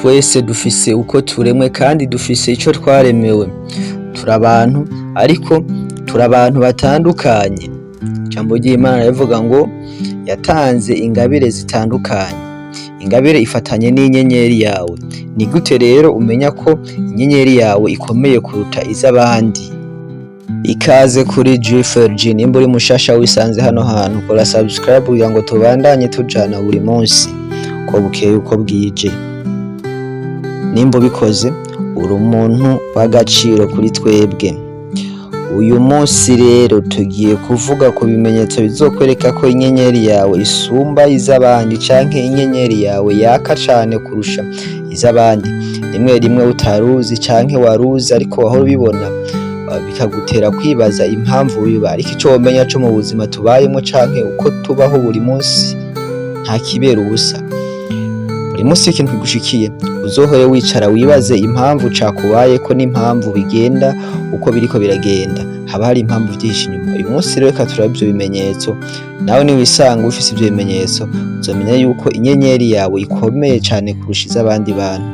twese dufise uko turemwe kandi dufise ico twaremewe. Turi abantu ariko turi abantu batandukanye. Ijambo ry'Imana rivuga ngo yatanze ingabire zitandukanye. Ingabire ifatanye n'inyenyeri yawe. Ni gute rero umenya ko inyenyeri yawe ikomeye kuruta iz'abandi? Ikaze kuri G4G, nimba uri mushasha wisanze hano hantu kora subscribe kugira ngo tubandanye tujana buri munsi uko bukeye uko bwije. Nimba ubikoze uri umuntu w'agaciro kuri twebwe. Uyu munsi rero tugiye kuvuga ku bimenyetso bizokwereka ko inyenyeri yawe isumba iz'abandi canke inyenyeri yawe yaka cane kurusha iz'abandi. Rimwe rimwe utaruzi canke waruzi ariko wahora ubibona bikagutera kwibaza impamvu biba, ariko ico womenya co mu buzima tubayemo canke uko tubaho buri munsi nta kibera ubusa. Buri munsi ikintu kigushikiye uzohore wicara wibaze impamvu cakubayeko n'impamvu bigenda uko biriko biragenda, haba hari impamvu vyinshi inyuma. Uyu munsi rero reka turabe ivyo bimenyetso, nawe niwisanga ufise ivyo bimenyetso uzomenya yuko inyenyeri yawe ikomeye cane kurusha iz'abandi bantu,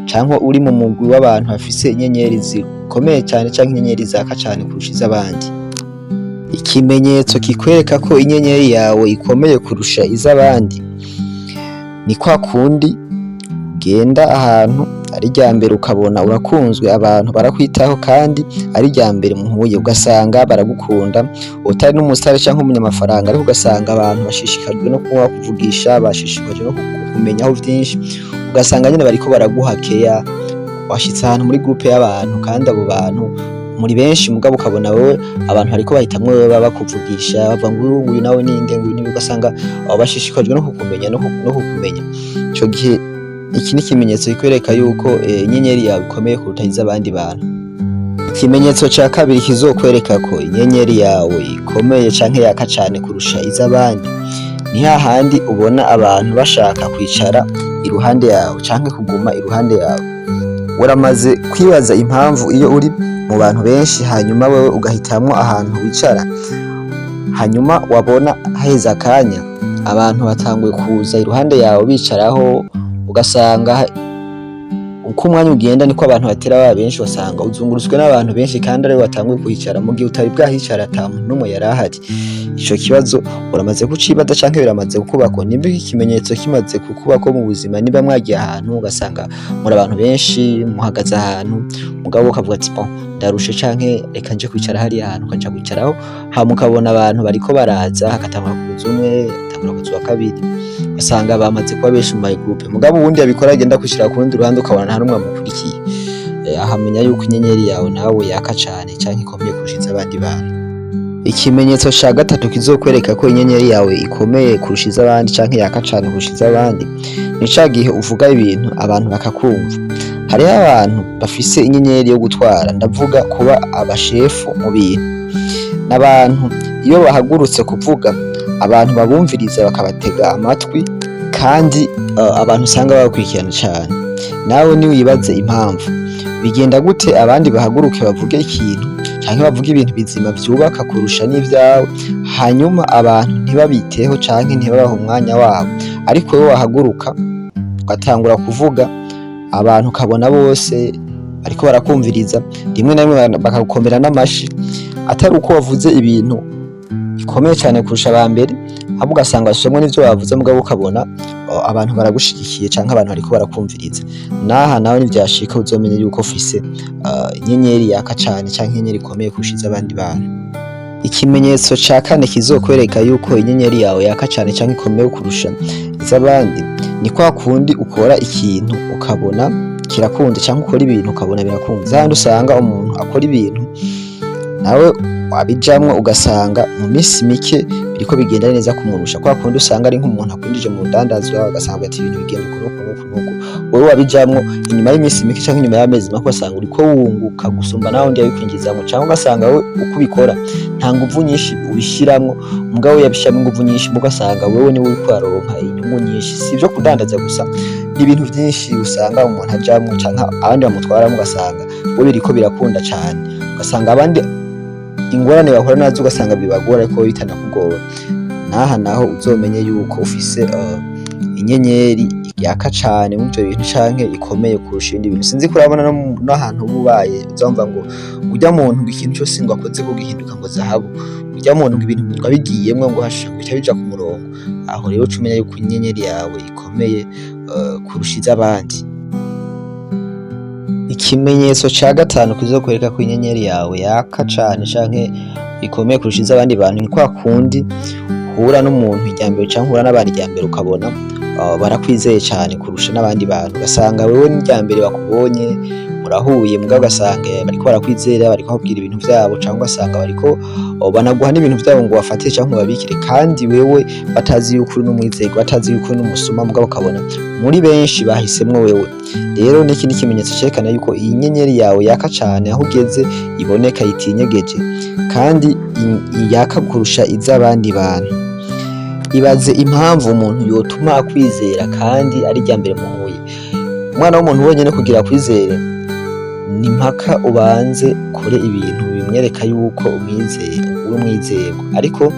canke uri mu mugwi w'abantu bafise inyenyeri zikomeye cane canke inyenyeri zaka cane kurusha iz'abandi. Ikimenyetso kikwereka ko inyenyeri yawe ikomeye kurusha iz'abandi ni kwa kundi ugenda ahantu ari rya mbere ukabona urakunzwe, abantu barakwitaho kandi ari rya mbere muhuye ugasanga baragukunda, utari n'umusitari canke umunyamafaranga ariko ugasanga abantu bashishikajwe no kuba kuvugisha, bashishikajwe no kukumenyaho vyinshi, ugasanga nyene bariko baraguha keya. Washitse ahantu muri groupe y'abantu kandi abo bantu muri benshi mugabo ukabona wewe abantu bariko bahitamwo wewe bakuvugisha bavuga ngo uyu nawe ninde, ngo niwe, ugasanga abo bashishikajwe no kukumenya no kukumenya. Ico gihe iki ni ikimenyetso kikwereka yuko inyenyeri yawe ikomeye kuruta iz'abandi bantu. Ikimenyetso ca kabiri kizokwereka ko inyenyeri yawe ikomeye canke yaka cane kurusha iz'abandi ni hahandi ubona abantu bashaka kwicara iruhande yawe canke kuguma iruhande yawe. Uramaze kwibaza impamvu iyo uri mu bantu benshi hanyuma wewe ugahitamwo ahantu wicara, hanyuma wabona haheze akanya abantu batanguye kuza iruhande yawe bicaraho, ugasanga uko umwanya ugenda niko abantu batera baba benshi, wasanga uzungurutswe n'abantu benshi kandi ariwe watanguye kuhicara mu gihe utari bwahicara ata muntu n'umwe yari ahari. Ico kibazo uramaze kucibaza canke biramaze kukubako? Nimba iki kimenyetso kimaze kukubako mu buzima, niba mwagiye ahantu ugasanga muri abantu benshi muhagaze ahantu mugabo ukavuga ati bon ndarushe canke reka nje kwicara hariya ahantu, ukaja kwicaraho hama ukabona abantu bariko baraza, hagatangura kuza umwe, hatangura kuza uwa kabiri, ugasanga bamaze kuba benshi mu my groupe, mugabo uwundi yabikora agenda kwishira ku rundi ruhande ukabona nta n'umwe amukurikiye. Ahamenya yuko inyenyeri yawe nawe yaka cane canke ikomeye kurusha iz'abandi bantu. Ikimenyetso ca gatatu kizokwereka ko inyenyeri yawe ikomeye kurusha iz'abandi canke yaka cane kurusha iz'abandi ni ca gihe uvuga ibintu abantu bakakumva. Hariho abantu bafise inyenyeri yo gutwara, ndavuga kuba abashefu mu bintu. N'abantu iyo bahagurutse kuvuga abantu babumviriza bakabatega amatwi kandi abantu usanga babakurikirana cane. Nawe niwibaze impamvu bigenda gute abandi bahaguruke bavuge ikintu canke bavuga ibintu bizima vyubaka kurusha n'ivyawe, hanyuma abantu ntibabiteho canke ntibabahe umwanya wabo, ariko wewe wahaguruka ugatangura kuvuga abantu ukabona bose bariko barakumviriza, rimwe na rimwe bakagukomera n'amashi atari uko wavuze ibintu bikomeye cane kurusha aba mbere, ahubwo ugasanga basomwe n'ivyo wavuze mugabo ukabona abantu baragushigikiye canke abantu bariko barakumviriza. Naha nawe nivyashika uzomenye yuko ufise inyenyeri yaka cane canke inyenyeri ikomeye kurusha iz'abandi bantu. Ikimenyetso ca kane kizokwereka yuko inyenyeri yawe yaka cane canke ikomeye kurusha iz'abandi ni kwa kundi ukora ikintu ukabona kirakunze canke ukora ibintu ukabona birakunze. Handi usanga umuntu akora ibintu nawe wabijamwo ugasanga mu minsi mike biriko bigenda neza kumurusha. Kwa kundi usanga ari nk'umuntu akwinjije mu rudandazwa ugasanga ati ibintu bigenda uku, wewe wabijamwo inyuma y'iminsi mike canke inyuma y'amezi make ugasanga uriko wunguka gusumba naho undi yabikwinjizamwo, canke ugasanga wewe uko ubikora nta nguvu nyinshi ubishiramwo, mugabo yabishiramwo inguvu nyinshi ugasanga wewe niwe uriko uraronka inyungu nyinshi. Si ivyo kudandaza gusa, ni ibintu vyinshi usanga umuntu ajamwo canke abandi bamutwaramwo ugasanga wewe biriko birakunda cane, ugasanga abandi ingorane bahura nazo ugasanga bibagora ariko bitanakugora. Naha naho uzomenye yuko ufise inyenyeri yaka cane muri ivyo bintu canke ikomeye kurusha ibindi bintu. Sinzi ko urabona no ahantu uba ubaye uzumva ngo urya muntu ngo ikintu cose ngo akoze ko gihinduka ngo zahabu, urya muntu ngo ibintu ngo abigiyemwo ngo hasha ngo bica bija ku murongo. Aho rero uca umenya yuko inyenyeri yawe ikomeye kurusha iz'abandi. Ikimenyetso ca gatanu kizokwereka ko inyenyeri yawe yaka cane canke ikomeye kurusha iz'abandi bantu ni kwa kundi uhura n'umuntu iryambere canke uhura n'abandi iryambere ukabona barakwizeye cane kurusha n'abandi bantu, ugasanga wewe n'iryambere bakubonye murahuye mugabo ugasanga bariko barakwizera, bariko bakubwira ibintu vyabo canke ugasanga bariko banaguha n'ibintu vyabo ngo bafatire canke ubabikire, kandi wewe batazi yuko uri n'umwizerwa, batazi yuko uri n'umusuma, mugabo ukabona muri benshi bahisemwo wewe. Rero n'iki n'ikimenyetso cerekana yuko iyi nyenyeri yawe yaka cane, aho ugeze iboneka itinyegeje kandi yaka kurusha iz'abandi bantu. Ibaze impamvu umuntu yotuma akwizera kandi ari iryambere muhuye. Umwana w'umuntu wenyene kugira akwizere ni mpaka ubanze kore ibintu bimwereka yuko uri umwizerwa, ariko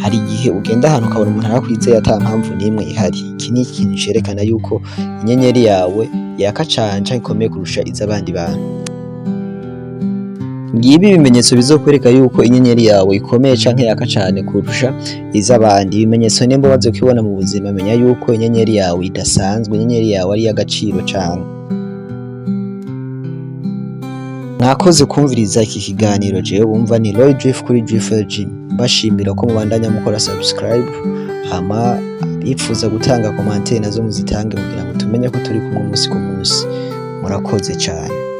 hari igihe ugenda ahantu ukabona umuntu arakwizeye ata mpamvu n'imwe ihari. Iki ni ikintu cerekana yuko inyenyeri yawe yaka cane canke ikomeye kurusha iz'abandi bantu. Ngibi ibimenyetso bizokwereka yuko inyenyeri yawe ikomeye canke yaka cane kurusha iz'abandi. Ibimenyetso nimba umaze kubibona mu buzima, menya yuko inyenyeri yawe idasanzwe, inyenyeri yawe ari iy'agaciro cane. Mwakoze kumviriza iki kiganiro. Jewe bumva ni Roy Drift kuri Drift. Bashimira ko mubandanya mukora subscribe, hama bipfuza gutanga commentaire nazo muzitange kugira ngo tumenye ko turi kumwe umunsi ku munsi. Murakoze cane.